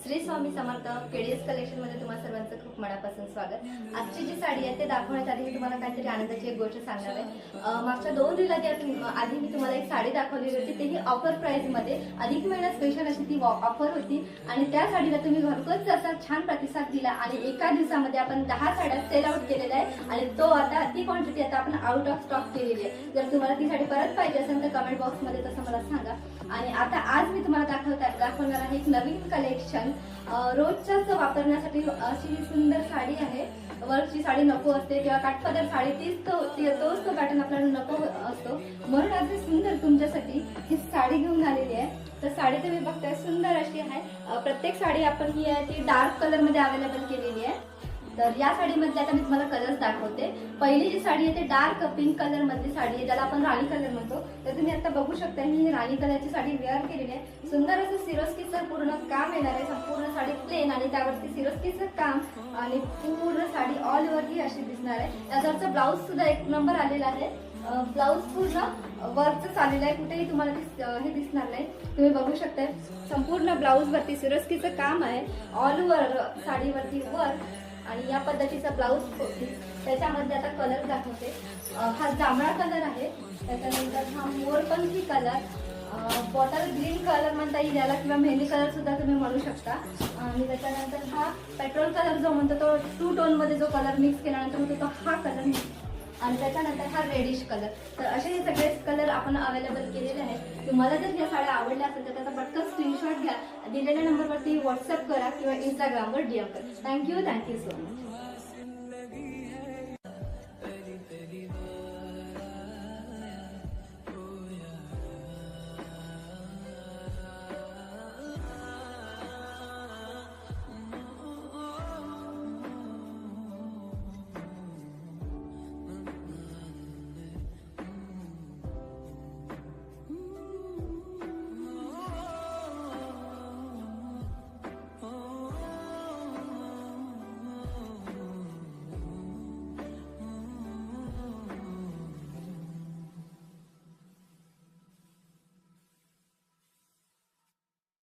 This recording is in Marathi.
श्री स्वामी समर्थ केडीएस कलेक्शन मध्ये तुम्हा सर्वांचं खूप मनापासून स्वागत। आजची जी साडी आहे ते दाखवण्यात आधी मी तुम्हाला काहीतरी आनंदाची एक गोष्ट सांगणार आहे। मागच्या 2 रील आधी मी तुम्हाला एक साडी दाखवली होती, तेही ऑफर प्राइस मध्ये अधिक महिना स्पेशल अशी ती ऑफर होती आणि त्या साडीला तुम्ही घरपोच असा छान प्रतिसाद दिला आणि एका दिवसामध्ये आपण 10 साड्या सेल आउट केलेल्या आहे आणि तो आता ती क्वांटिटी आता आपण आउट ऑफ स्टॉक केलेली आहे। जर तुम्हाला ती साडी परत पाहिजे असेल तर कमेंट बॉक्स मध्ये तसं मला सांगा। आणि आता आज मी तुम्हाला दाखवणार आहे एक नवीन कलेक्शन। रोजच्याच वापरण्यासाठी अशी सुंदर साडी आहे। वर्कची साडी नको असते किंवा काठपदर साडी तोच तो पॅटर्न आपल्याला नको असतो, म्हणून आज सुंदर तुमच्यासाठी ही साडी घेऊन आलेली आहे। तर साडी तुम्ही बघताय सुंदर अशी आहे। प्रत्येक साडी आपण ही आहे ती डार्क कलर मध्ये अवेलेबल केलेली आहे। तर या साडीमध्ये आता मी तुम्हाला कलर्स दाखवते। पहिली जी साडी आहे ते डार्क पिंक कलर मधली साडी आहे, ज्याला आपण राणी कलर म्हणतो। तर तुम्ही आता बघू शकता मी राणी कलरची साडी वेअर केलेली आहे। सुंदर असं सिरोस्कीचं पूर्ण काम येणार आहे, संपूर्ण साडी प्लेन आणि त्यावरती सिरोस्कीचं काम आणि पूर्ण साडी ऑल ओव्हर ही अशी दिसणार आहे। त्याच्यावरचा ब्लाउज सुद्धा एक नंबर आलेला आहे। ब्लाउज पूर्ण वर्कच आलेलं आहे, कुठेही तुम्हाला हे दिसणार नाही। तुम्ही बघू शकता संपूर्ण ब्लाउज वरती सिरोस्कीचं काम आहे, ऑल ओव्हर साडीवरती वर्क आणि या पद्धतीचा ब्लाउज त्याच्यामध्ये आता कलर दाखवते। हा जांभळा कलर आहे, त्याच्यानंतर हा मोरपंखी कलर, बॉटल ग्रीन कलर म्हणता येईल याला किंवा मेहंदी कलर सुद्धा तुम्ही म्हणू शकता। आणि त्याच्यानंतर हा पेट्रोल कलर जो म्हणतो तो 2 टोन मध्ये जो कलर मिक्स केल्यानंतर होतो तो हा कलर आणि त्याच्यानंतर हा रेडिश कलर। तर असे हे सगळे कलर आपण अवेलेबल केलेले आहेत। तुम्हाला जर या साड्या आवडल्या असेल तर त्याचा पटकन स्क्रीनशॉट घ्या, दिलेल्या नंबरवरती व्हॉट्सअप करा किंवा इंस्टाग्रामवर डीएम करा। Thank you so much.